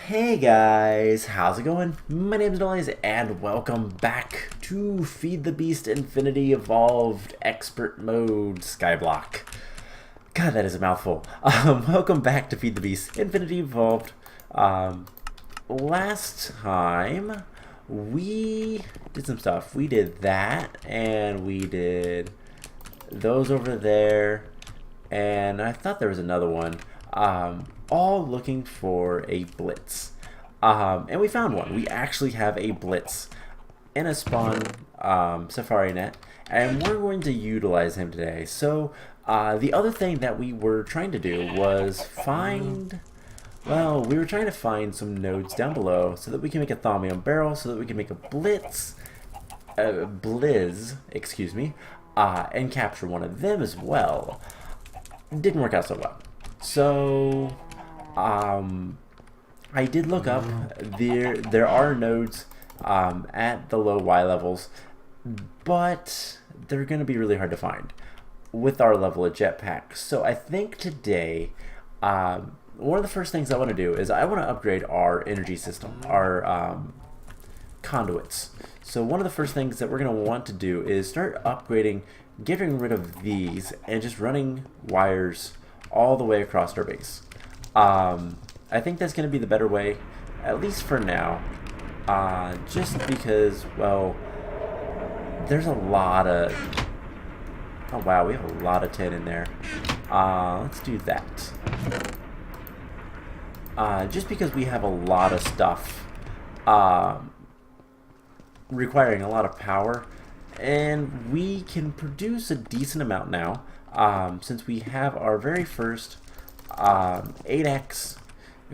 Hey guys, how's it going? My name is Noise and welcome back to Feed the Beast Infinity Evolved Expert Mode Skyblock. God, that is a mouthful. Welcome back to Feed the Beast Infinity Evolved. Last time we did some stuff. We did that and we did those over there, and I thought there was another one. All looking for a Blitz. And we found one. We actually have a Blitz in a spawn Safari net, and we're going to utilize him today. So the other thing that we were trying to do was find, well, we were trying to find some nodes down below so that we can make a Thaumium barrel, so that we can make a Blitz, Blizz, excuse me, and capture one of them as well. Didn't work out so well. So I did look up, there are nodes at the low Y levels, but they're going to be really hard to find with our level of jetpack. So I think today, one of the first things I want to do is I want to upgrade our energy system, our conduits. So one of the first things that we're going to want to do is start upgrading, getting rid of these, and just running wires all the way across our base. I think that's going to be the better way, at least for now, just because, well, there's a lot of, oh wow, we have a lot of tin in there. Let's do that. Just because we have a lot of stuff requiring a lot of power, and we can produce a decent amount now, since we have our very first 8x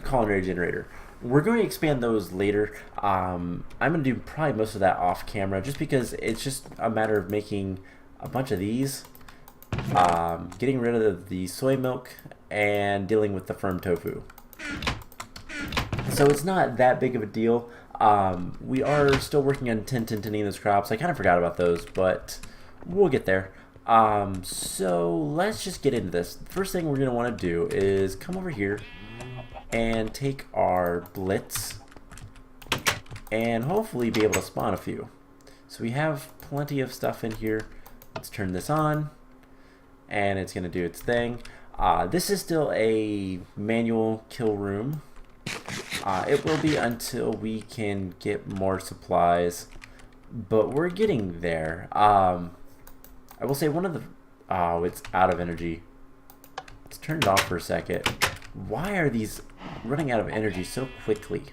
culinary generator. We're going to expand those later. I'm going to do probably most of that off camera, just because it's just a matter of making a bunch of these, getting rid of the soy milk, and dealing with the firm tofu. So it's not that big of a deal. We are still working on tinning those crops. I kind of forgot about those, but we'll get there. So let's just get into this. First thing we're going to want to do is come over here and take our Blitz and hopefully be able to spawn a few. So we have plenty of stuff in here. Let's turn this on and it's going to do its thing. This is still a manual kill room. It will be until we can get more supplies, but we're getting there. I will say one of the, oh, it's out of energy. Let's turn it off for a second. Why are these running out of energy so quickly?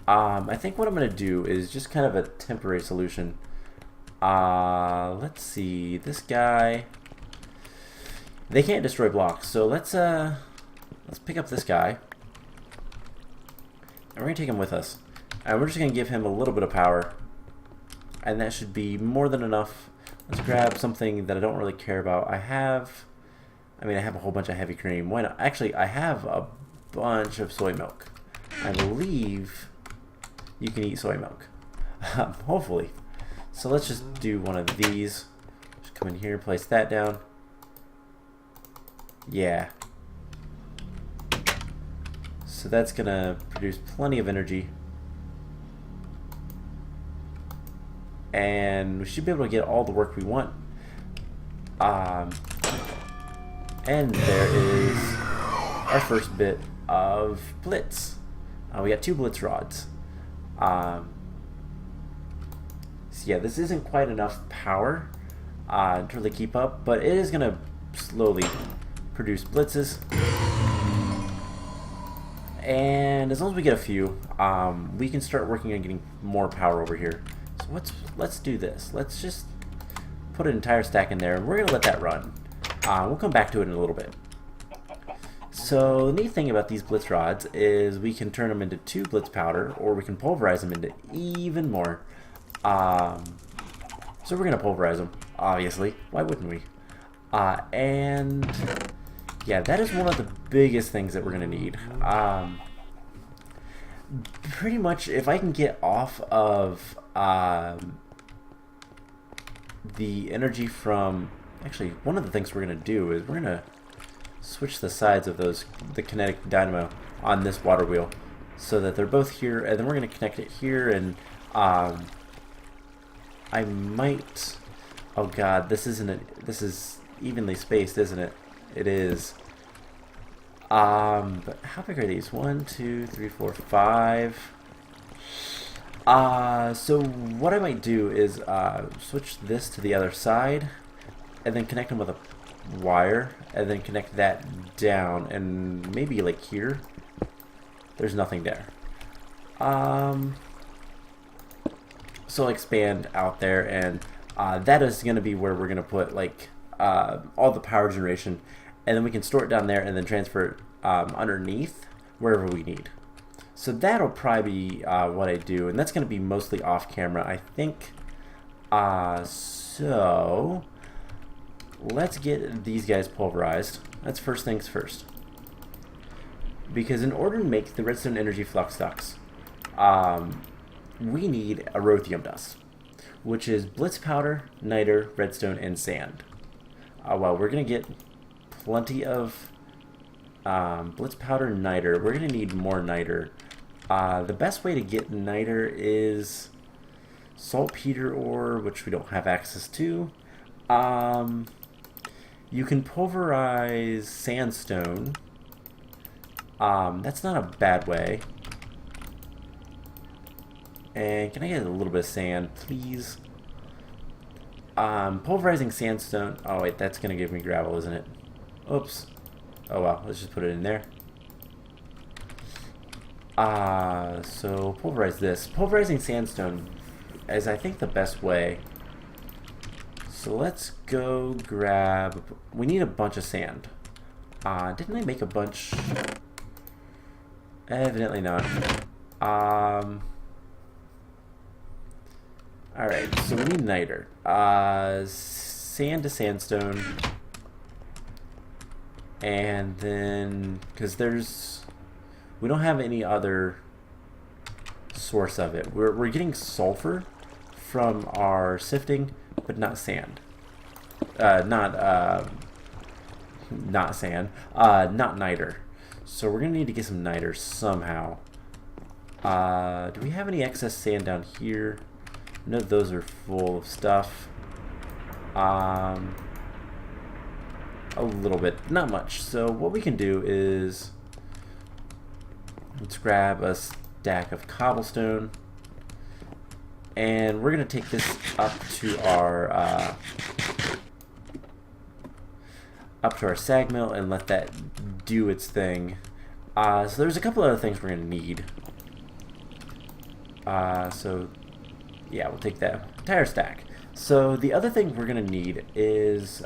I think what I'm going to do is just kind of a temporary solution. Let's see, this guy, they can't destroy blocks, so let's pick up this guy, and we're going to take him with us. And we're just going to give him a little bit of power, and that should be more than enough. Let's grab something that I don't really care about. I have a whole bunch of heavy cream. Why not? Actually, I have a bunch of soy milk. I believe you can eat soy milk. Hopefully. So let's just do one of these. Just come in here, place that down. Yeah. So that's gonna produce plenty of energy. And we should be able to get all the work we want. And there is our first bit of Blitz. We got 2 Blitz rods. So yeah, this isn't quite enough power to really keep up, but it is going to slowly produce Blitzes. And as long as we get a few, we can start working on getting more power over here. So let's do this. Let's just put an entire stack in there, and we're going to let that run. We'll come back to it in a little bit. So the neat thing about these Blitz rods is we can turn them into 2 Blitz powder, or we can pulverize them into even more. So we're going to pulverize them, obviously. Why wouldn't we? And yeah, that is one of the biggest things that we're going to need. Pretty much, if I can get off of the energy from, actually, one of the things we're going to do is we're going to switch the sides of the kinetic dynamo on this water wheel. so that they're both here, and then we're going to connect it here, and I might... Oh god, this isn't it. This is evenly spaced, isn't it? It is. But how big are these? 1, 2, 3, 4, 5. So what I might do is switch this to the other side, and then connect them with a wire, and then connect that down, and maybe like here. There's nothing there. So I'll expand out there, and that is going to be where we're going to put like all the power generation, and then we can store it down there and then transfer it underneath wherever we need. So that'll probably be what I do, and that's going to be mostly off camera, I think. So let's get these guys pulverized. That's first things first. Because in order to make the redstone energy flux ducts, we need a rothium dust, which is blitz powder, niter, redstone, and sand. Well, we're going to get plenty of blitz powder and niter. We're going to need more niter. The best way to get niter is saltpeter ore, which we don't have access to. You can pulverize sandstone. That's not a bad way. And can I get a little bit of sand, please? Pulverizing sandstone. Oh wait, that's gonna give me gravel, isn't it? Oops. Oh well, let's just put it in there. So pulverize this. Pulverizing sandstone is, I think, the best way. So let's go grab... We need a bunch of sand. Didn't I make a bunch? Evidently not. Alright, so we need niter. Sand to sandstone. And then, because we don't have any other source of it. We're getting sulfur from our sifting, but not sand. Not sand. Not niter. So we're gonna need to get some niter somehow. Do we have any excess sand down here? No, those are full of stuff. A little bit, not much. So what we can do is let's grab a stack of cobblestone, and we're gonna take this up to our sag mill and let that do its thing. So there's a couple other things we're gonna need. So yeah, we'll take that entire stack. So the other thing we're gonna need is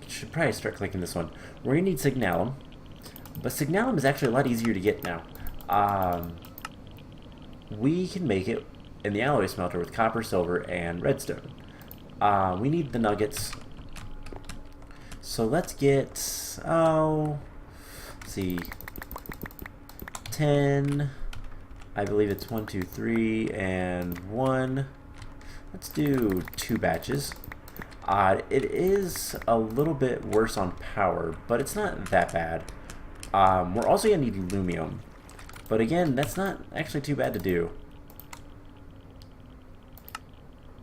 should probably start clicking this one. We're gonna need signalum, but signalum is actually a lot easier to get now. We can make it in the alloy smelter with copper, silver, and redstone. We need the nuggets. So let's get, let's see, 10, I believe it's 1, 2, 3, and 1. Let's do 2 batches. It is a little bit worse on power, but it's not that bad. We're also going to need aluminum, but again, that's not actually too bad to do.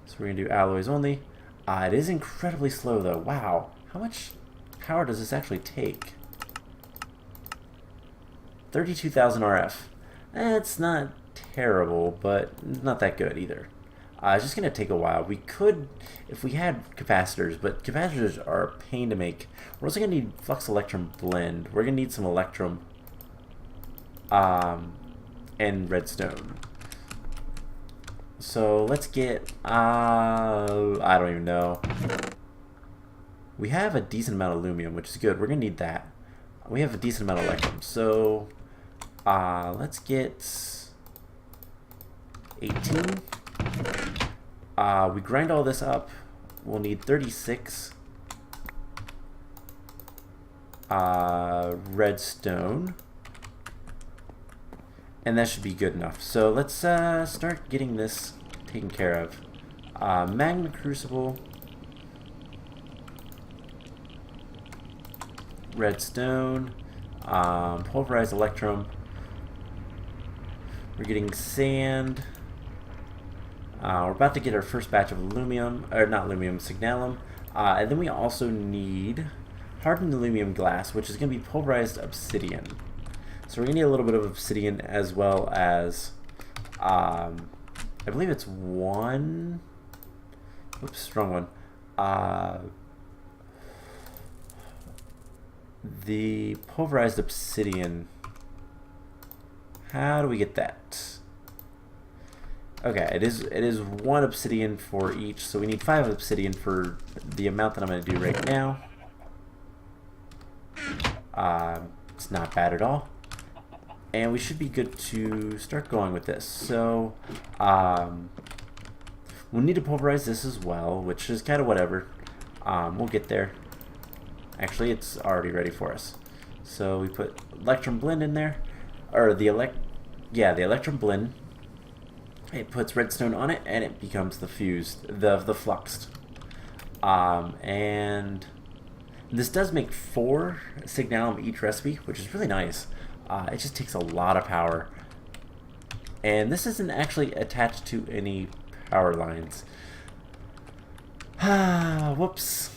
So we're going to do alloys only. It is incredibly slow though. Wow, how much power does this actually take? 32,000 RF. It's not terrible, but not that good either. It's just going to take a while. We could, if we had capacitors, but capacitors are a pain to make. We're also going to need flux electrum blend. We're going to need some electrum and redstone. So let's get, I don't even know. We have a decent amount of aluminum, which is good. We're going to need that. We have a decent amount of electrum. So let's get 18. We grind all this up. We'll need 36 redstone, and that should be good enough. So let's start getting this taken care of. Magma crucible, redstone, pulverized electrum. We're getting sand. We're about to get our first batch of aluminum, or not aluminum, signalum. And then we also need hardened aluminum glass, which is going to be pulverized obsidian. So we're going to need a little bit of obsidian as well as, I believe it's one, oops, wrong one. The pulverized obsidian, how do we get that? Okay, it is one obsidian for each, so we need 5 obsidian for the amount that I'm going to do right now. It's not bad at all. And we should be good to start going with this. So, we'll need to pulverize this as well, which is kind of whatever. We'll get there. Actually, it's already ready for us. So we put electrum blend in there, or the electrum blend. It puts redstone on it, and it becomes the fused, the fluxed. And this does make 4 signalum each recipe, which is really nice. It just takes a lot of power. And this isn't actually attached to any power lines. Whoops.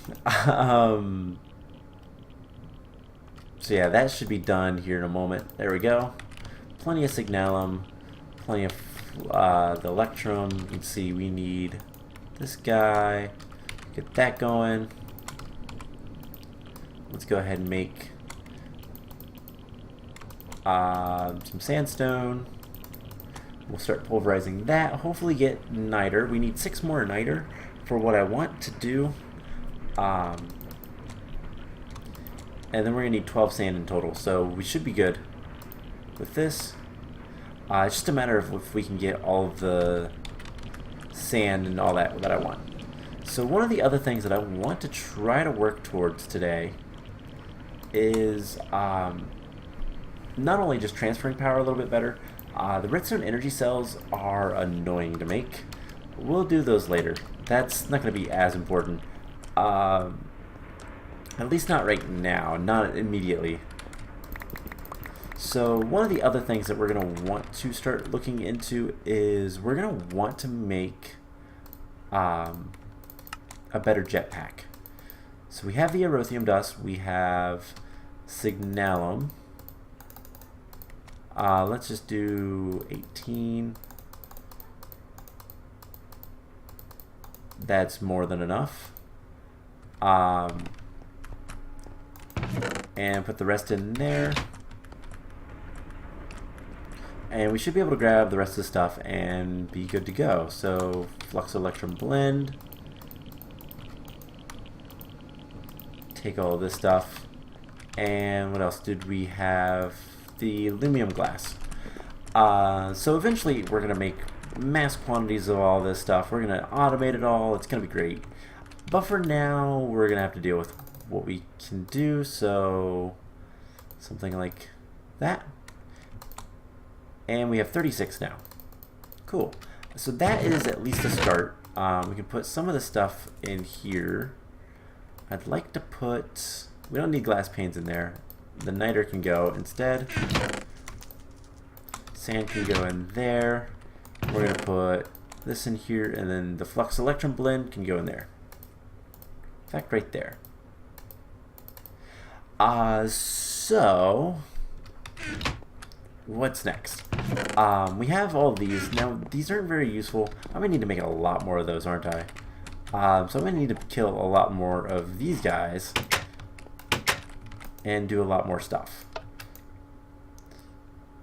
So yeah, that should be done here in a moment. There we go. Plenty of signalum, plenty of the electrum. You can see we need this guy. Get that going. Let's go ahead and make some sandstone. We'll start pulverizing that. Hopefully get niter. We need 6 more niter for what I want to do. And then we're going to need 12 sand in total. So we should be good with this. It's just a matter of if we can get all of the sand and all that I want. So one of the other things that I want to try to work towards today is not only just transferring power a little bit better. The redstone energy cells are annoying to make. We'll do those later. That's not going to be as important. At least not right now, not immediately. So one of the other things that we're going to want to start looking into is we're going to want to make a better jetpack. So we have the erothium dust, we have signalum. Let's just do 18. That's more than enough. And put the rest in there. And we should be able to grab the rest of the stuff and be good to go. So, flux electrum blend. Take all of this stuff. And what else did we have? The aluminum glass. So eventually we're going to make mass quantities of all this stuff. We're going to automate it all. It's going to be great. But for now, we're going to have to deal with what we can do. So something like that. And we have 36 now. Cool. So that is at least a start. We can put some of the stuff in here. I'd like to put... We don't need glass panes in there. The niter can go instead. Sand can go in there. We're going to put this in here, and then the flux electrum blend can go in there. In fact, right there. So what's next? We have all these. Now, these aren't very useful. I'm going to need to make a lot more of those, aren't I? So I'm going to need to kill a lot more of these guys and do a lot more stuff.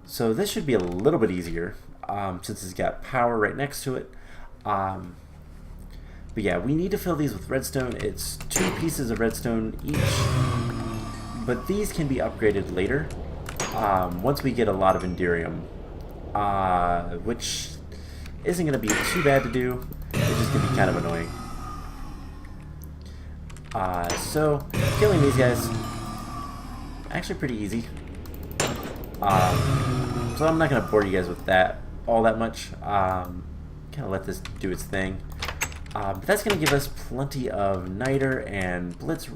So this should be a little bit easier since it's got power right next to it. But yeah, we need to fill these with redstone. It's 2 pieces of redstone each. But these can be upgraded later once we get a lot of Enderium, which isn't going to be too bad to do. It's just going to be kind of annoying. So killing these guys, actually pretty easy. So I'm not going to bore you guys with that all that much. Kind of let this do its thing. But that's going to give us plenty of niter and blitz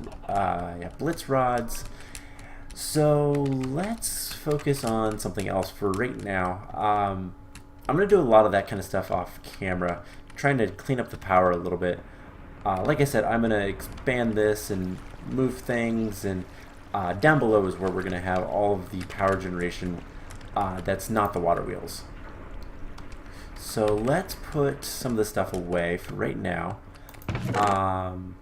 rods. So let's focus on something else for right now. I'm going to do a lot of that kind of stuff off camera, trying to clean up the power a little bit. Like I said, I'm going to expand this and move things, and down below is where we're going to have all of the power generation that's not the water wheels. So let's put some of this stuff away for right now. I'm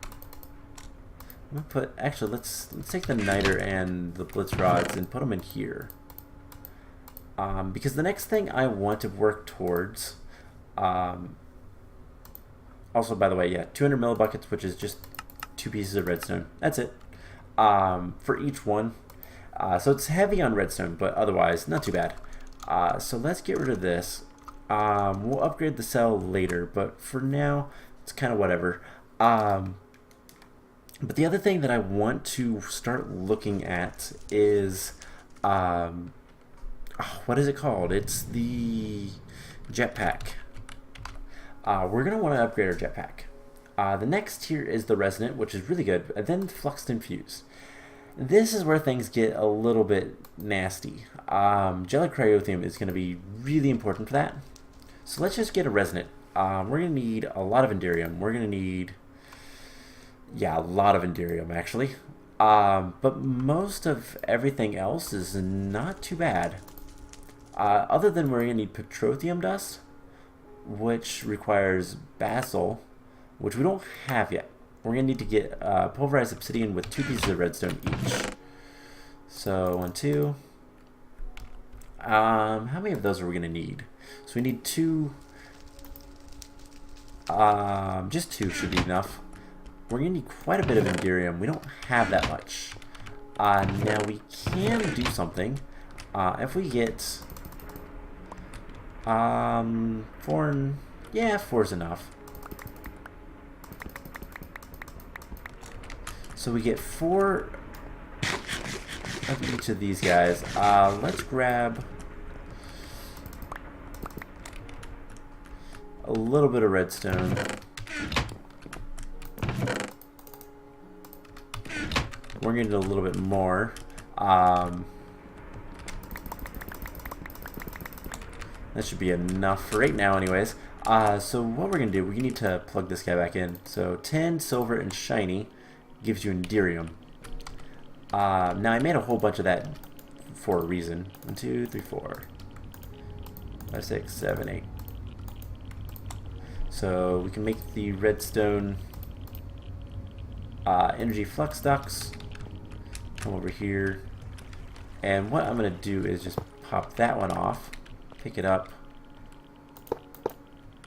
gonna put, actually, let's take the niter and the blitz rods and put them in here. Because the next thing I want to work towards, also, by the way, yeah, 200 millibuckets, which is just 2 pieces of redstone. That's it. For each one. So it's heavy on redstone, but otherwise not too bad. So let's get rid of this. We'll upgrade the cell later, but for now, it's kind of whatever. But the other thing that I want to start looking at is, what is it called? It's the jetpack. We're going to want to upgrade our jetpack. The next tier is the resonant, which is really good, and then fluxed infused. This is where things get a little bit nasty. Gelid cryothium is going to be really important for that. So let's just get a resonant. We're going to need a lot of Enderium. We're going to need, yeah, a lot of Enderium, actually. But most of everything else is not too bad. Other than we're going to need Petrothium dust, which requires basalt, which we don't have yet. We're going to need to get pulverized obsidian with 2 pieces of redstone each. So, 1, 2. How many of those are we going to need? So we need 2. Just 2 should be enough. We're going to need quite a bit of Enderium. We don't have that much. Now we can do something. If we get 4, yeah, 4 is enough. So we get 4 of each of these guys. Let's grab a little bit of redstone. We're going to need a little bit more. That should be enough for right now anyways. So what we're going to do, we need to plug this guy back in. So 10 silver and shiny gives you Enderium. Now I made a whole bunch of that for a reason. 1, 2, 3, 4, 5, 6, 7, 8. So we can make the redstone energy flux ducts. Come over here, and what I'm going to do is just pop that one off, pick it up,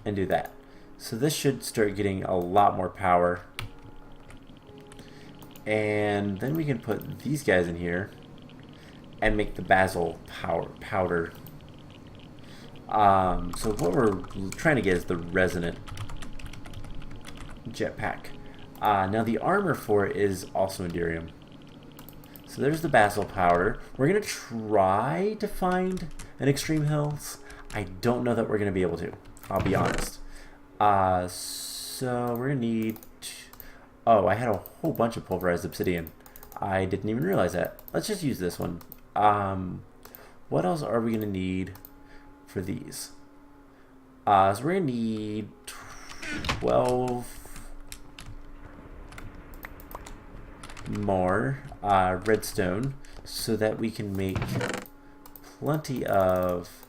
and do that. So this should start getting a lot more power. And then we can put these guys in here and make the basalt powder. So what we're trying to get is the resonant jetpack. Now the armor for it is also Enderium. So there's the basalt powder. We're going to try to find an extreme hills. I don't know that we're going to be able to. I'll be honest. So we're going to need... Oh, I had a whole bunch of pulverized obsidian. I didn't even realize that. Let's just use this one. What else are we going to need for these? So we're going to need 12 more redstone so that we can make plenty of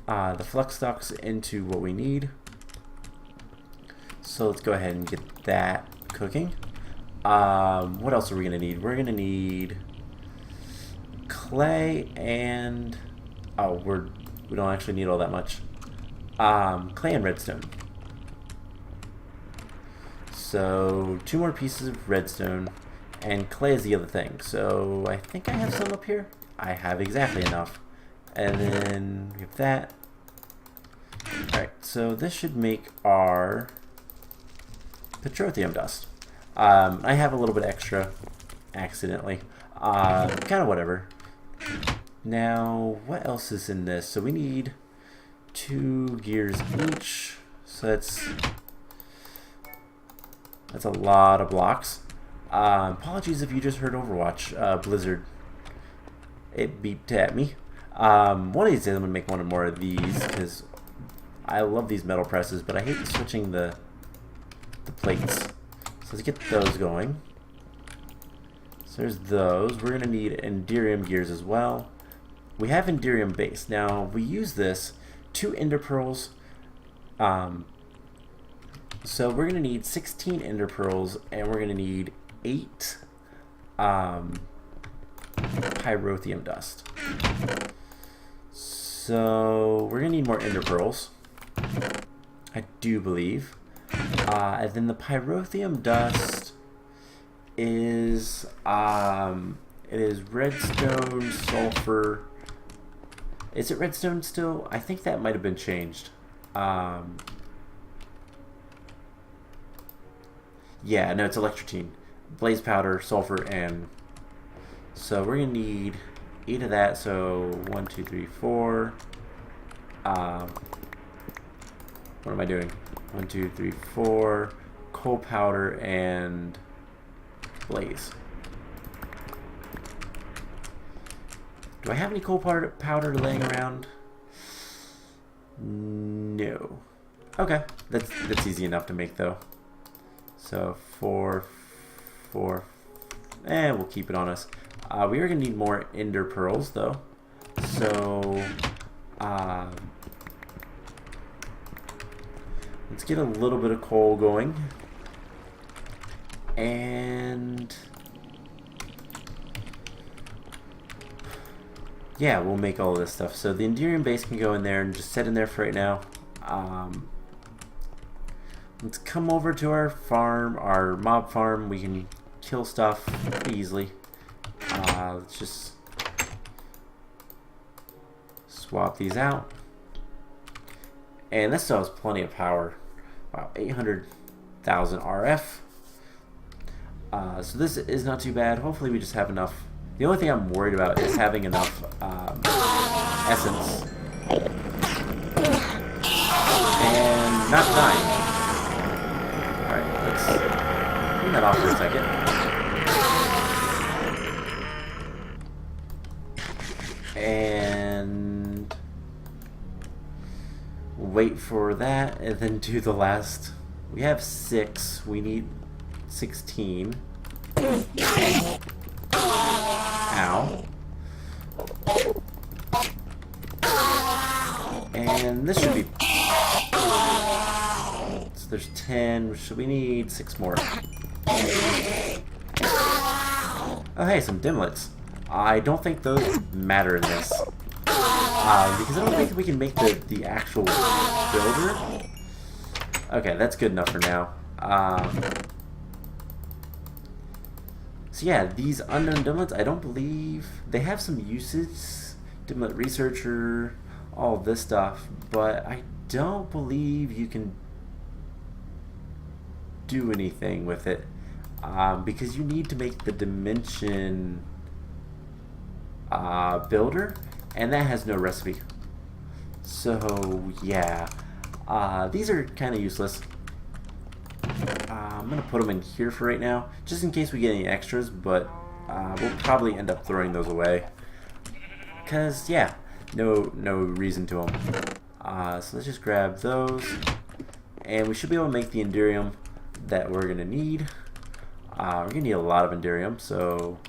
the flux ducts into what we need. So let's go ahead and get that cooking. What else are we going to need? We're going to need clay and... Oh, we don't actually need all that much. Clay and redstone. So 2 more pieces of redstone, and clay is the other thing. So I think I have some up here. I have exactly enough. And then we have that. Alright, so this should make our Petrothium dust. I have a little bit extra accidentally. Kind of whatever. Now, what else is in this? So we need 2 gears each. So that's a lot of blocks. Apologies if you just heard Overwatch Blizzard. It beeped at me. One of these days I'm going to make one more of these because I love these metal presses, but I hate switching the plates. So let's get those going. So there's those. We're going to need Enderium gears as well. We have Enderium base. Now, we use this 2 Ender Pearls. So we're going to need 16 Ender Pearls, and we're going to need 8 Pyrotheum dust. So we're going to need more Ender Pearls, I do believe. And then the Pyrotheum dust is it is redstone, sulfur. Is it redstone still? I think that might have been changed. Yeah, no, it's electrotine, blaze powder, sulfur, and so we're gonna need 8 of that. So 1, 2, 3, 4. What am I doing? 1, 2, 3, 4. Coal powder and blaze. Do I have any coal powder laying around? No. Okay, that's easy enough to make though. So 4, 4, and we'll keep it on us. We are gonna need more Ender Pearls though. So let's get a little bit of coal going, and yeah, we'll make all of this stuff. So the Enderium base can go in there and just sit in there for right now. Let's come over to our farm, our mob farm. We can kill stuff pretty easily. Let's just swap these out. And this still has plenty of power. Wow, 800,000 RF. So this is not too bad. Hopefully we just have enough. The only thing I'm worried about is having enough essence and not dying. Alright, let's turn that off for a second. And wait for that, and then do the last. We have 6. We need 16. Ow. And this should be. So there's 10. So we need 6 more. Oh, hey, some dimlets. I don't think those matter in this. Because I don't think we can make the actual builder. Okay, that's good enough for now. So yeah, these unknown dimlets, I don't believe they have some uses. Dimlet researcher, all this stuff, but I don't believe you can do anything with it because you need to make the dimension builder, and that has no recipe. So yeah, these are kind of useless. I'm gonna put them in here for right now, just in case we get any extras, but we'll probably end up throwing those away, cause yeah, no reason to them. So let's just grab those, and we should be able to make the Enderium that we're gonna need. We're gonna need a lot of Enderium, so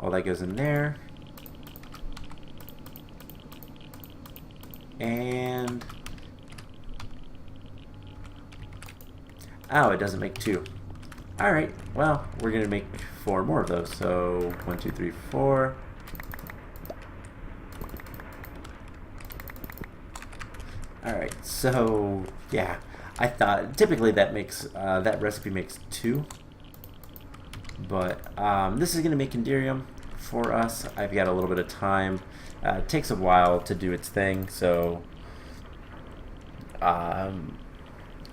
all that goes in there. And oh, it doesn't make 2. Alright, well, we're gonna make 4 more of those. So 1, 2, 3, 4. Alright, so yeah, I thought typically that makes that recipe makes 2. But this is gonna make Enderium for us. I've got a little bit of time. It takes a while to do its thing, so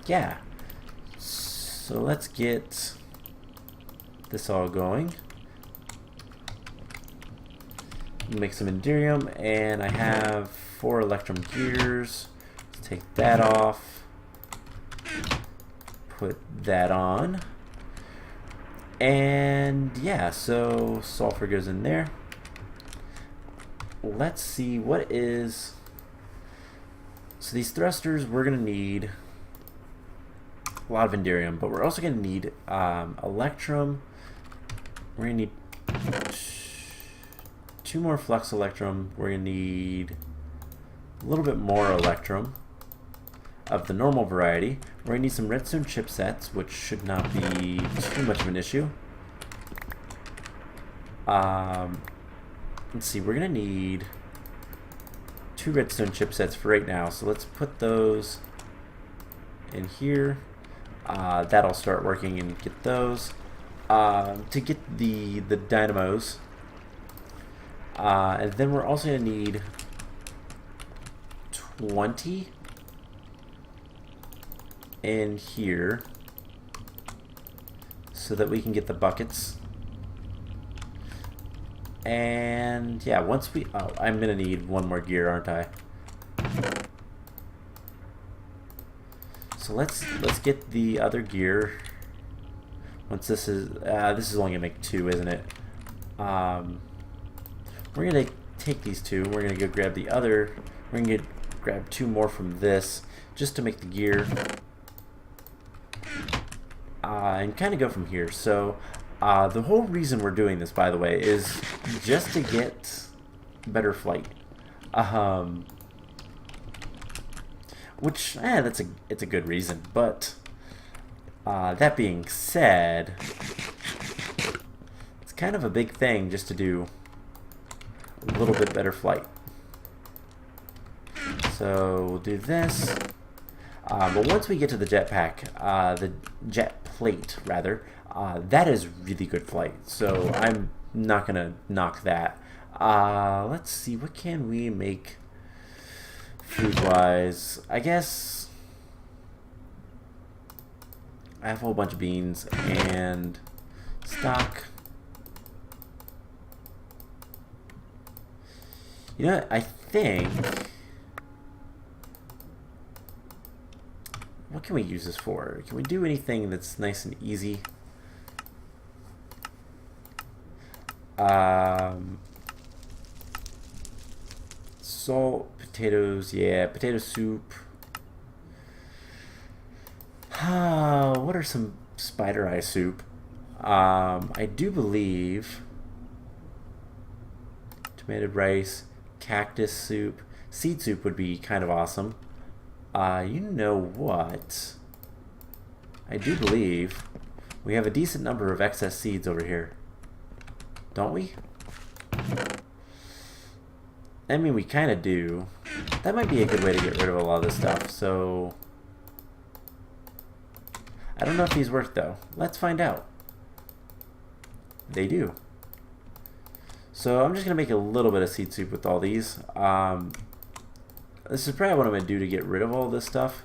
yeah. So let's get this all going. Make some Enderium, and I have 4 Electrum gears. Let's take that off. Put that on. And yeah, so sulfur goes in there. let's see what is. So these thrusters, we're gonna need a lot of Enderium, but we're also gonna need Electrum. We're gonna need 2 more Flux Electrum. We're gonna need a little bit more Electrum of the normal variety. We're gonna need some redstone chipsets, which should not be too much of an issue. Let's see, we're gonna need 2 redstone chipsets for right now, so let's put those in here. That'll start working and get those. To get the dynamos. And then we're also gonna need 20 in here so that we can get the buckets. And yeah, once we I'm gonna need 1 more gear, aren't I? So let's get the other gear. Once this is only gonna make 2, isn't it? We're gonna take these 2. We're gonna go grab the other. We're gonna grab 2 more from this just to make the gear. And kind of go from here. So the whole reason we're doing this, by the way, is just to get better flight. Which it's a good reason, but that being said, it's kind of a big thing just to do a little bit better flight. So we'll do this. But once we get to the jetpack, the jet plate rather, that is really good flight. So I'm not gonna knock that. Let's see, what can we make food-wise? I guess I have a whole bunch of beans and stock. You know what? I think, what can we use this for? Can we do anything that's nice and easy? Salt, potatoes, yeah, potato soup. What are some spider eye soup? I do believe tomato rice, cactus soup, seed soup would be kind of awesome. You know what? I do believe we have a decent number of excess seeds over here. Don't we? I mean, we kind of do. That might be a good way to get rid of a lot of this stuff, so I don't know if these work, though. Let's find out. They do. So I'm just going to make a little bit of seed soup with all these. This is probably what I'm going to do to get rid of all this stuff.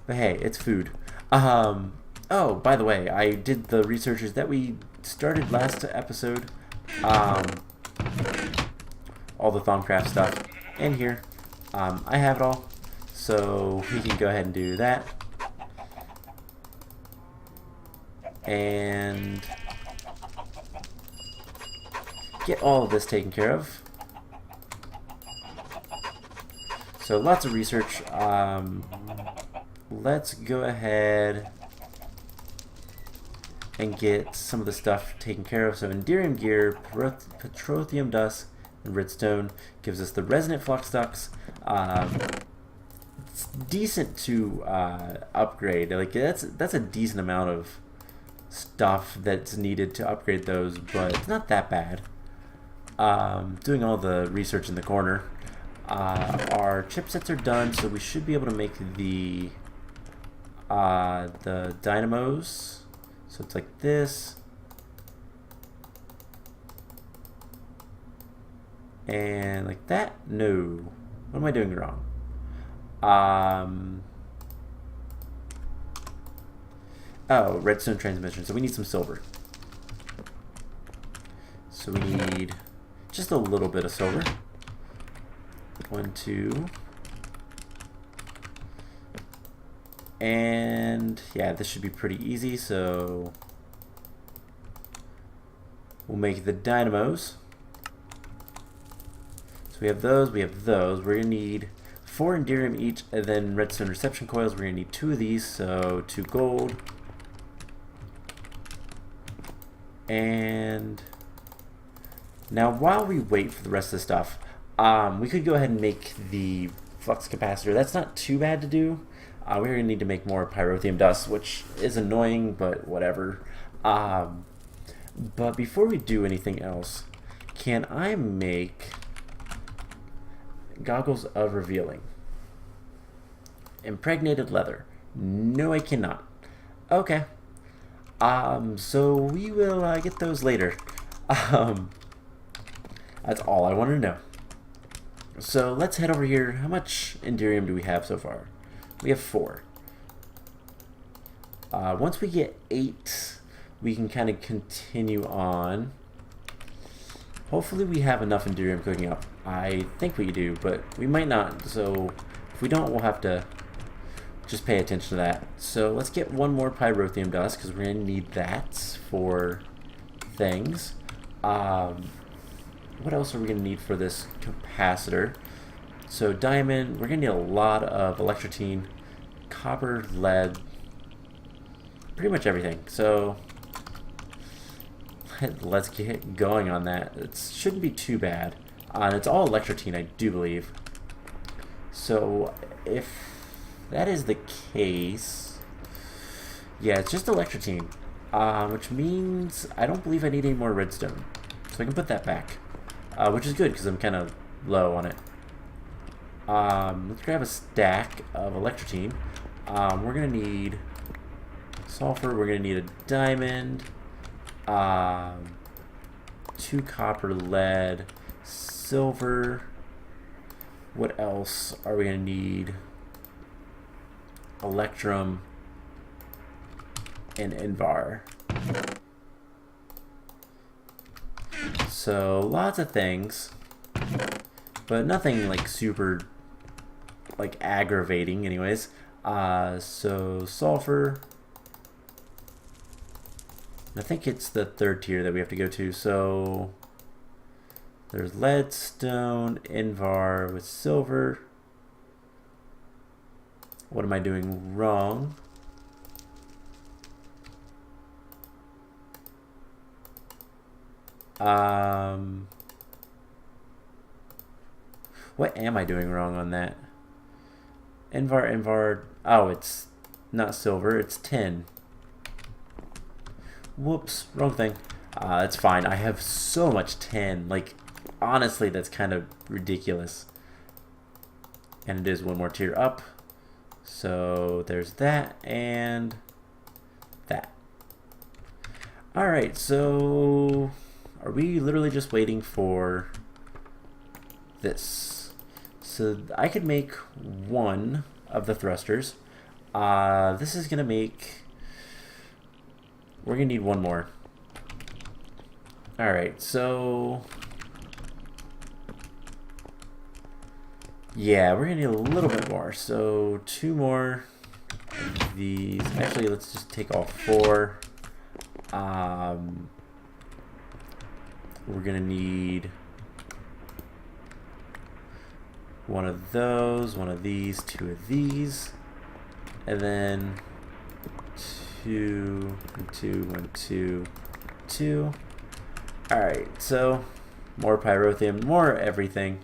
But hey, it's food. Oh, by the way, I did the researches that we started last episode. All the Thaumcraft stuff in here. I have it all. So we can go ahead and do that. And get all of this taken care of. So lots of research. Let's go ahead and get some of the stuff taken care of. So Enderium gear, petroleum dust, and redstone gives us the resonant flux ducts. It's decent to upgrade. Like that's a decent amount of stuff that's needed to upgrade those, but it's not that bad. Doing all the research in the corner. Our chipsets are done, so we should be able to make the dynamos. So it's like this. And like that? No. What am I doing wrong? Oh, redstone transmission. So we need some silver. So we need just a little bit of silver. 1, 2. And yeah, this should be pretty easy. So we'll make the dynamos. we have those, we have those. We're going to need 4 Enderium each, and then redstone reception coils. We're going to need 2 of these, so 2 gold. And now while we wait for the rest of the stuff, we could go ahead and make the flux capacitor. That's not too bad to do. We're going to need to make more pyrotheum dust, which is annoying, but whatever. But before we do anything else, can I make goggles of revealing? Impregnated leather. No, I cannot. Okay. So we will get those later. That's all I wanted to know. So let's head over here. How much Enderium do we have so far? We have 4. Once we get 8, we can kind of continue on. Hopefully we have enough Enderium cooking up. I think we do, but we might not. So if we don't, we'll have to just pay attention to that. So let's get 1 more pyrotheum dust, because we're going to need that for things. What else are we going to need for this capacitor? So diamond, we're going to need a lot of electrotine, copper, lead, pretty much everything. So let's get going on that. It shouldn't be too bad. And it's all electrotine, I do believe. So if that is the case, yeah, it's just electrotine, which means I don't believe I need any more redstone. So I can put that back, which is good because I'm kind of low on it. Let's grab a stack of electrotine. We're going to need sulfur, we're going to need a diamond, 2 copper, lead, silver. What else are we going to need? Electrum and Invar. So lots of things, but nothing like super like aggravating anyways. So sulfur, I think it's the 3rd tier that we have to go to. So there's lead, stone, Invar with silver. What am I doing wrong? What am I doing wrong on that? Invar, oh, it's not silver, it's tin. Whoops, wrong thing. That's fine, I have so much tin, like, honestly, that's kind of ridiculous. And it is 1 more tier up. So there's that and that. Alright, so are we literally just waiting for this? So I could make 1 of the thrusters. This is gonna make, we're gonna need 1 more. Alright, so yeah, we're gonna need a little bit more. So 2 more of these. Actually, let's just take all 4. We're gonna need 1 of those, 1 of these, 2 of these, and then 2, and 2, 1, 2, 2. Alright, so more pyrotheum, more everything.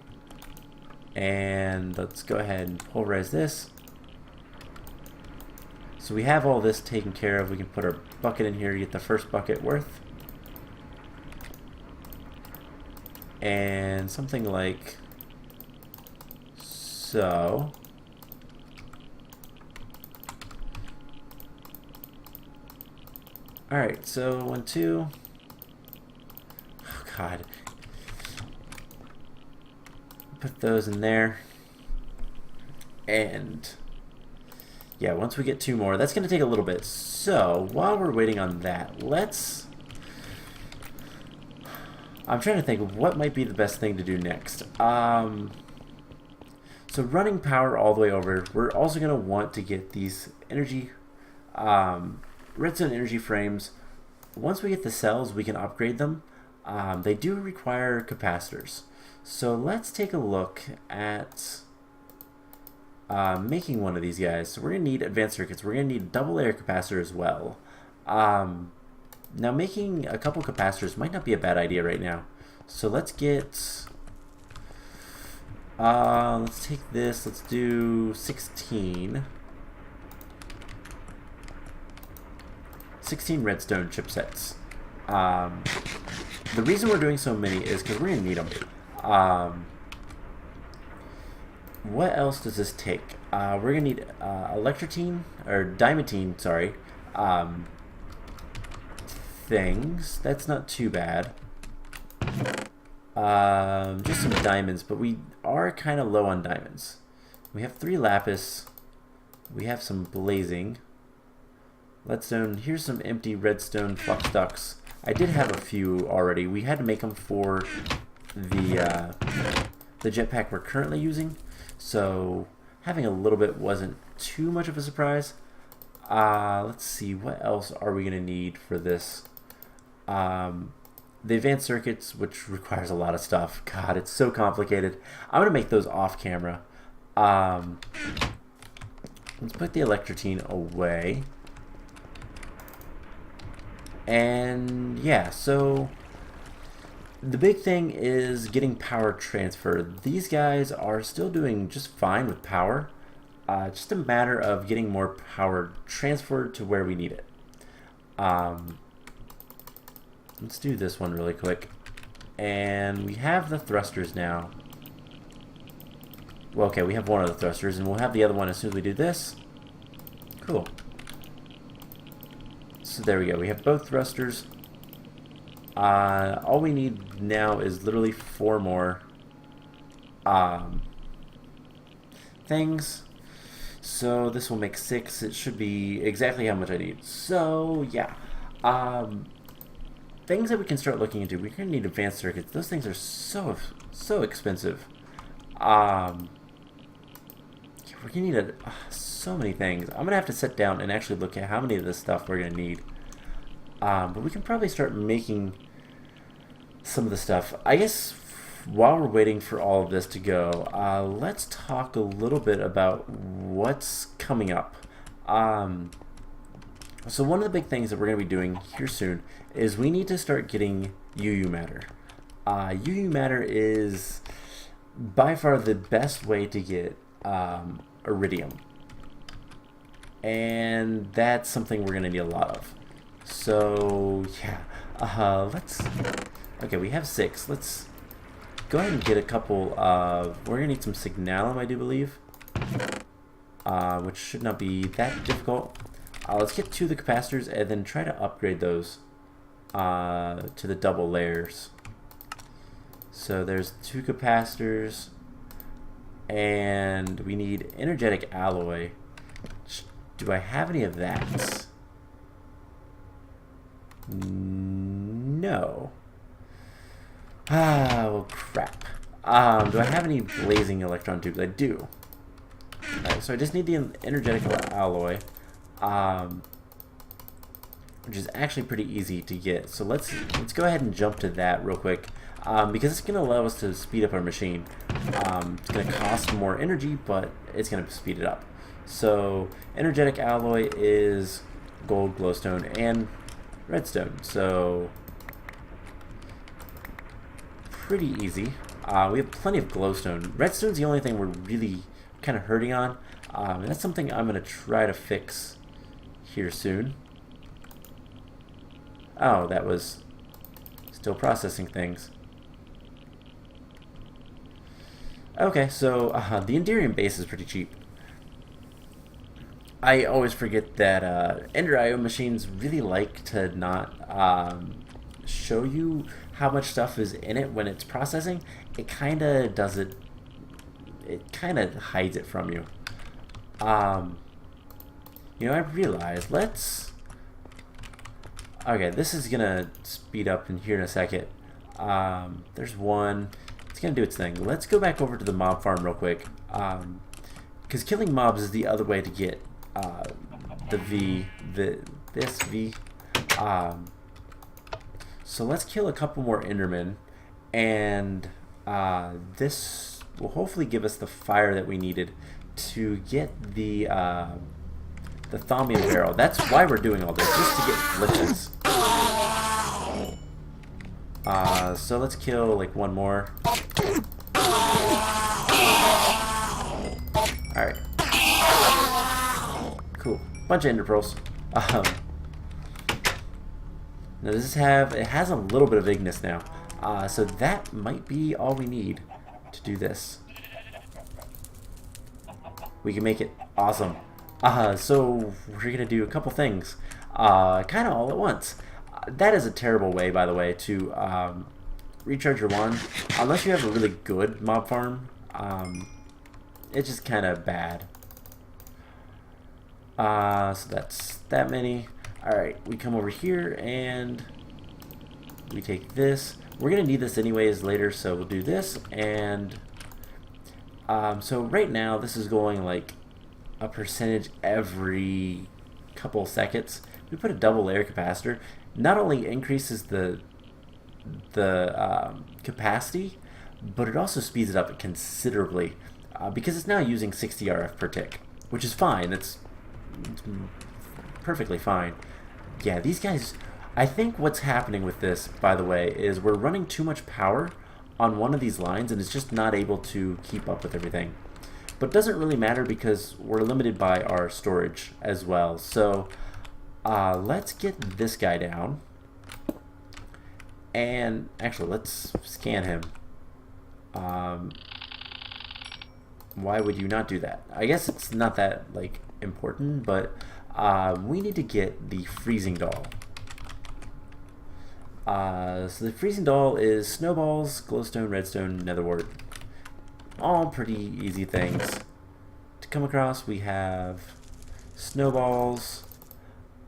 And let's go ahead and pulverize this. So we have all this taken care of. We can put our bucket in here to get the first bucket worth. And something like so. Alright, so 1, 2. Oh god. Put those in there. And yeah, once we get 2 more, that's going to take a little bit. So while we're waiting on that, I'm trying to think of what might be the best thing to do next. So running power all the way over, we're also going to want to get these energy, redstone energy frames. Once we get the cells, we can upgrade them. They do require capacitors. So let's take a look at making one of these guys. So we're going to need advanced circuits. We're going to need a double layer capacitor as well. Now making a couple capacitors might not be a bad idea right now. So let's get, let's take this, let's do 16 redstone chipsets. The reason we're doing so many is because we're going to need them. What else does this take? We're going to need electrotine, or diamantine, sorry, things. That's not too bad. Just some diamonds, but we are kind of low on diamonds. We have 3 lapis. We have some blazing. Leadstone. Here's some empty redstone flux ducts. I did have a few already. We had to make them for the jetpack we're currently using, so having a little bit wasn't too much of a surprise. Let's see, what else are we going to need for this? The advanced circuits, which requires a lot of stuff. God, it's so complicated. I'm going to make those off camera. Let's put the electrotine away. And yeah, so the big thing is getting power transferred. These guys are still doing just fine with power. Just a matter of getting more power transferred to where we need it. Let's do this one really quick. And we have the thrusters now. Well, okay, we have one of the thrusters, and we'll have the other one as soon as we do this. Cool. So there we go. We have both thrusters. All we need now is literally 4 more things. So this will make 6. It should be exactly how much I need. So yeah. Things that we can start looking into. We're going to need advanced circuits. Those things are so expensive. We're going to need so many things. I'm going to have to sit down and actually look at how many of this stuff we're going to need. But we can probably start making some of the stuff. I guess while we're waiting for all of this to go, let's talk a little bit about what's coming up. So one of the big things that we're going to be doing here soon is we need to start getting UU matter. UU matter is by far the best way to get iridium. And that's something we're going to need a lot of. So yeah, okay, we have 6. Let's go ahead and get a couple of, we're going to need some signalum, I do believe, which should not be that difficult. Let's get 2 of the capacitors and then try to upgrade those to the double layers. So there's 2 capacitors, and we need energetic alloy. Do I have any of that? No. Well, crap. Do I have any blazing electron tubes? I do. Alright, so I just need the energetic alloy, which is actually pretty easy to get. So let's go ahead and jump to that real quick, because it's going to allow us to speed up our machine. It's going to cost more energy, but it's going to speed it up. So energetic alloy is gold, glowstone, and redstone. So pretty easy. We have plenty of glowstone. Redstone's the only thing we're really kind of hurting on. And that's something I'm going to try to fix here soon. Oh, that was still processing things. Okay, so the Enderium base is pretty cheap. I always forget that Ender IO machines really like to not show you how much stuff is in it when it's processing. It kind of does it. It kind of hides it from you. You know, I realized. Okay, this is gonna speed up in here in a second. There's one. It's gonna do its thing. Let's go back over to the mob farm real quick. Because killing mobs is the other way to get this V. So let's kill a couple more Endermen, and This will hopefully give us the fire that we needed to get the thaumium barrel. That's why we're doing all this, just to get blitzes. So let's kill like one more. Alright. Cool. Bunch of ender pearls. Now does this it has a little bit of Ignis now. So that might be all we need to do this. We can make it awesome. So we're going to do a couple things, kind of all at once. That is a terrible way, by the way, to recharge your wand. Unless you have a really good mob farm, it's just kind of bad. So that's that many. Alright, we come over here and we take this. We're going to need this anyways later, so we'll do this. And so right now, this is going like a percentage every couple seconds. We put a double layer capacitor. Not only increases the capacity, but it also speeds it up considerably because it's now using 60 RF per tick, which is fine. It's perfectly fine. Yeah, these guys, I think what's happening with this, by the way, is we're running too much power on one of these lines and it's just not able to keep up with everything. But it doesn't really matter because we're limited by our storage as well. So let's get this guy down. And actually, let's scan him. Why would you not do that? I guess it's not that like important, but we need to get the freezing doll. So the freezing doll is snowballs, glowstone, redstone, netherwort. All pretty easy things to come across. We have snowballs,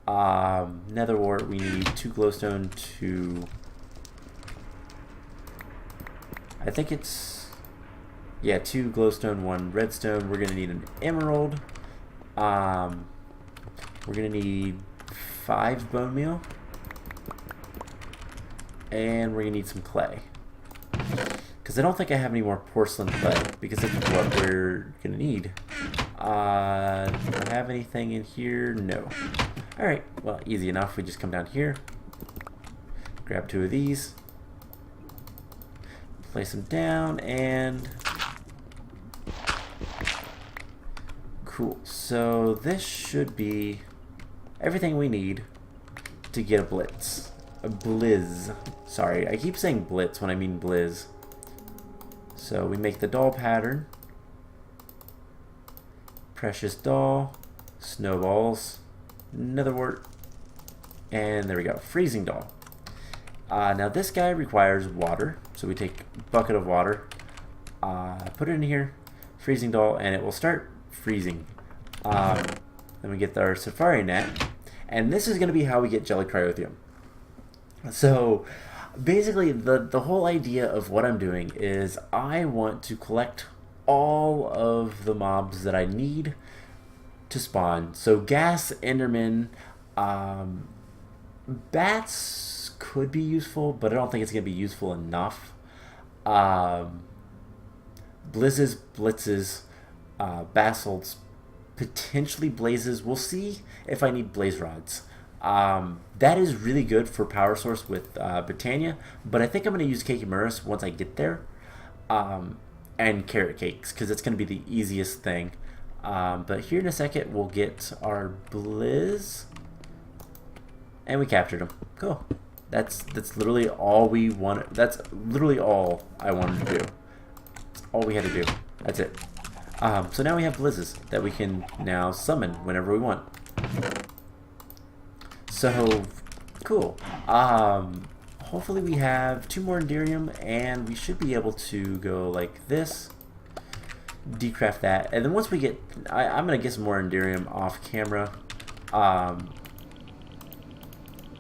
netherwort. We need 2 glowstone, 2. I think it's 2 glowstone, 1 redstone. We're gonna need an emerald. We're gonna need 5 bone meal, and we're gonna need some clay. Because I don't think I have any more porcelain clay, because that's what we're gonna need. Do I have anything in here? No. Alright, well, easy enough. We just come down here, grab 2 of these, place them down, and cool. So this should be everything we need to get a blitz. A blizz. Sorry, I keep saying blitz when I mean blizz. So we make the doll pattern. Precious doll. Snowballs. Netherwort. And there we go. Freezing doll. Now this guy requires water. So we take a bucket of water. Put it in here. Freezing doll. And it will start freezing. Then we get our safari net. And this is going to be how we get jelly cryothium. So basically the whole idea of what I'm doing is I want to collect all of the mobs that I need to spawn. So gas, enderman, bats could be useful, but I don't think it's going to be useful enough. Blizzes, blitzes, basalts, potentially blazes. We'll see if I need blaze rods. That is really good for power source with Britannia, but I think I'm going to use Cakey once I get there, and carrot cakes, because it's going to be the easiest thing. But here in a second we'll get our blizz, and we captured him. Cool. That's literally all we wanted. That's literally all I wanted to do. That's all we had to do. That's it. So now we have blizzes that we can now summon whenever we want. So cool. Hopefully we have 2 more Enderium, and we should be able to go like this, decraft that, and then once we get, I'm gonna get some more Enderium off camera.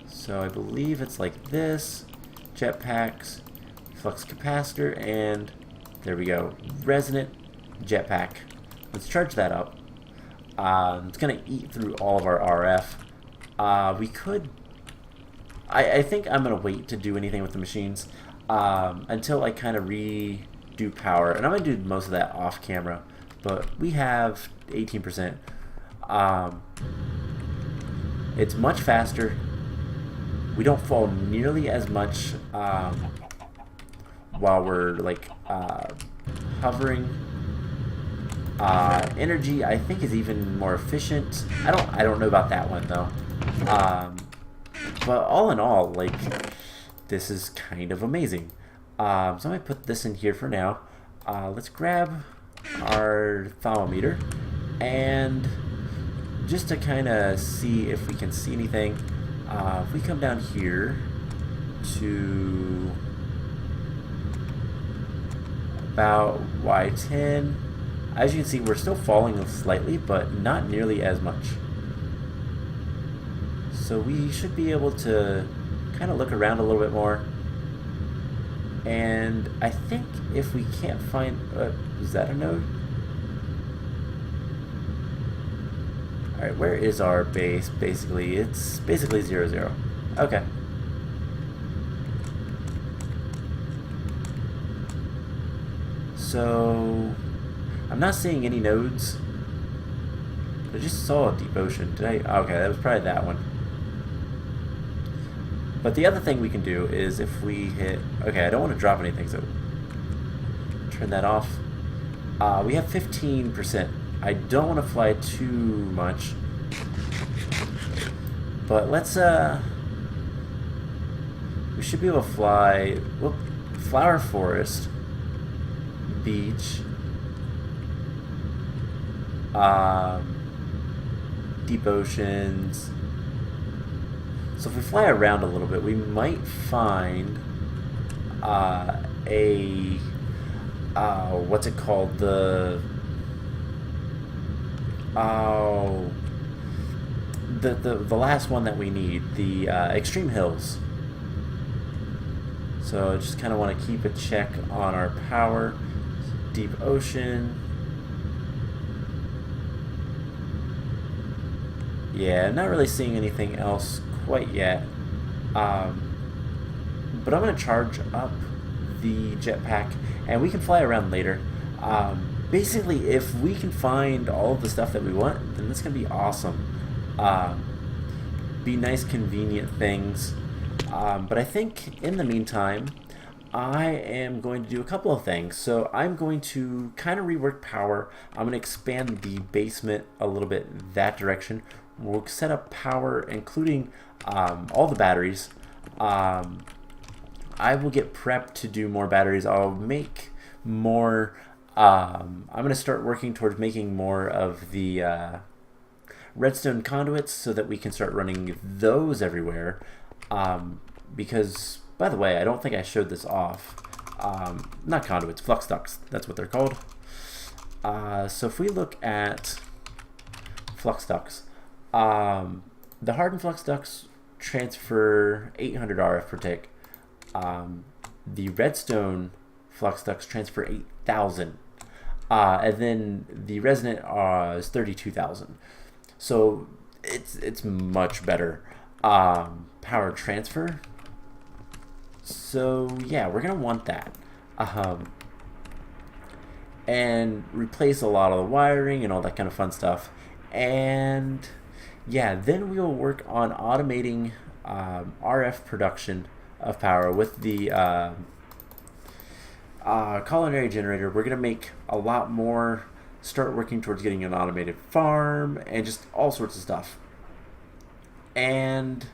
So I believe it's like this: jetpacks, flux capacitor, and there we go, resonant jetpack. Let's charge that up. It's gonna eat through all of our RF. We could, I think I'm gonna wait to do anything with the machines. until I kind of redo power. And I'm going to do most of that off camera. But we have 18%. It's much faster. We don't fall nearly as much while we're like hovering. Energy, I think, is even more efficient. I don't know about that one though. But all in all, like, this is kind of amazing. So I'm gonna put this in here for now. Let's grab our thermometer, and just to kind of see if we can see anything, if we come down here to about Y10, as you can see, we're still falling slightly, but not nearly as much. So we should be able to kind of look around a little bit more. And I think if we can't find... is that a node? Alright, where is our base? Basically, it's basically 0, 0. Okay. So... I'm not seeing any nodes. I just saw a deep ocean. Did I? Okay, that was probably that one. But the other thing we can do is if we hit... Okay, I don't want to drop anything, so... Turn that off. We have 15%. I don't want to fly too much. But let's... We should be able to fly... Whoop, flower forest. Beach. Deep oceans. So if we fly around a little bit, we might find what's it called? The last one that we need, the extreme hills. So I just kind of want to keep a check on our power. Deep ocean. Yeah, not really seeing anything else quite yet. But I'm going to charge up the jetpack, and we can fly around later. Basically, if we can find all of the stuff that we want, then that's going to be awesome. Be nice, convenient things. But I think in the meantime, I am going to do a couple of things. So I'm going to kind of rework power. I'm going to expand the basement a little bit that direction. We'll set up power, including all the batteries. I will get prepped to do more batteries. I'll make more. I'm going to start working towards making more of the redstone conduits so that we can start running those everywhere. Because, by the way, I don't think I showed this off. Not conduits, flux ducts. That's what they're called. So if we look at flux ducts, the hardened flux ducts transfer 800 RF per tick. The redstone flux ducts transfer 8,000. And then the resonant is 32,000. So it's much better power transfer. So yeah, we're gonna want that. And replace a lot of the wiring and all that kind of fun stuff. And yeah, then we will work on automating RF production of power with the culinary generator. We're going to make a lot more, start working towards getting an automated farm, and just all sorts of stuff. And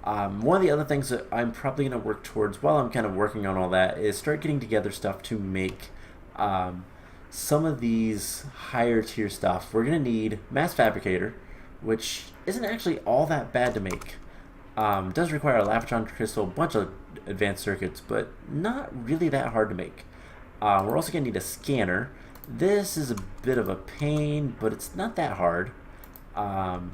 one of the other things that I'm probably going to work towards while I'm kind of working on all that is start getting together stuff to make some of these higher tier stuff. We're going to need mass fabricator, which isn't actually all that bad to make. It does require a Lapitron crystal, a bunch of advanced circuits, but not really that hard to make. We're also going to need a scanner. This is a bit of a pain, but it's not that hard. And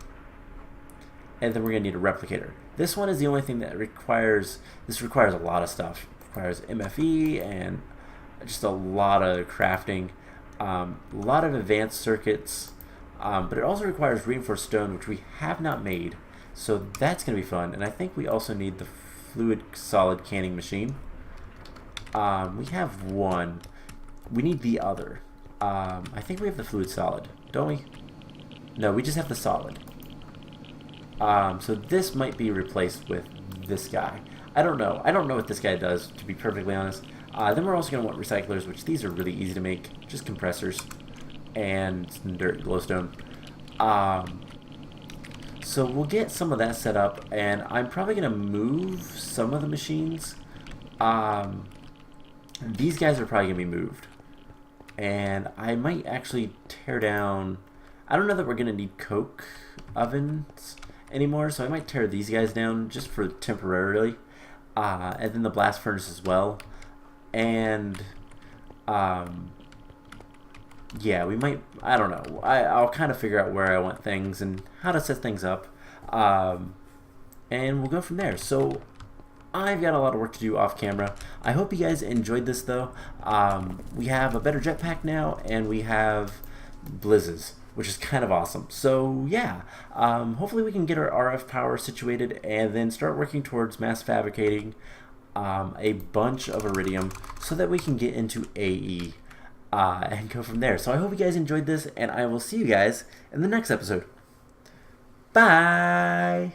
then we're going to need a replicator. This one is the only thing that requires a lot of stuff. It requires MFE and just a lot of crafting, a lot of advanced circuits. But it also requires reinforced stone, which we have not made. So that's going to be fun. And I think we also need the fluid solid canning machine. We have one. We need the other. I think we have the fluid solid, don't we? No, we just have the solid. So this might be replaced with this guy. I don't know. I don't know what this guy does, to be perfectly honest. Then we're also going to want recyclers, which these are really easy to make. Just compressors and some dirt glowstone. So we'll get some of that set up, and I'm probably going to move some of the machines. These guys are probably going to be moved. And I might actually tear down... I don't know that we're going to need coke ovens anymore, so I might tear these guys down just for temporarily. And then the blast furnace as well. And... yeah, we might... I don't know. I'll kind of figure out where I want things and how to set things up. And we'll go from there. So... I've got a lot of work to do off camera. I hope you guys enjoyed this though. We have a better jetpack now, and we have blizzes, which is kind of awesome. So yeah, hopefully we can get our RF power situated and then start working towards mass fabricating a bunch of iridium so that we can get into AE and go from there. So I hope you guys enjoyed this, and I will see you guys in the next episode. Bye!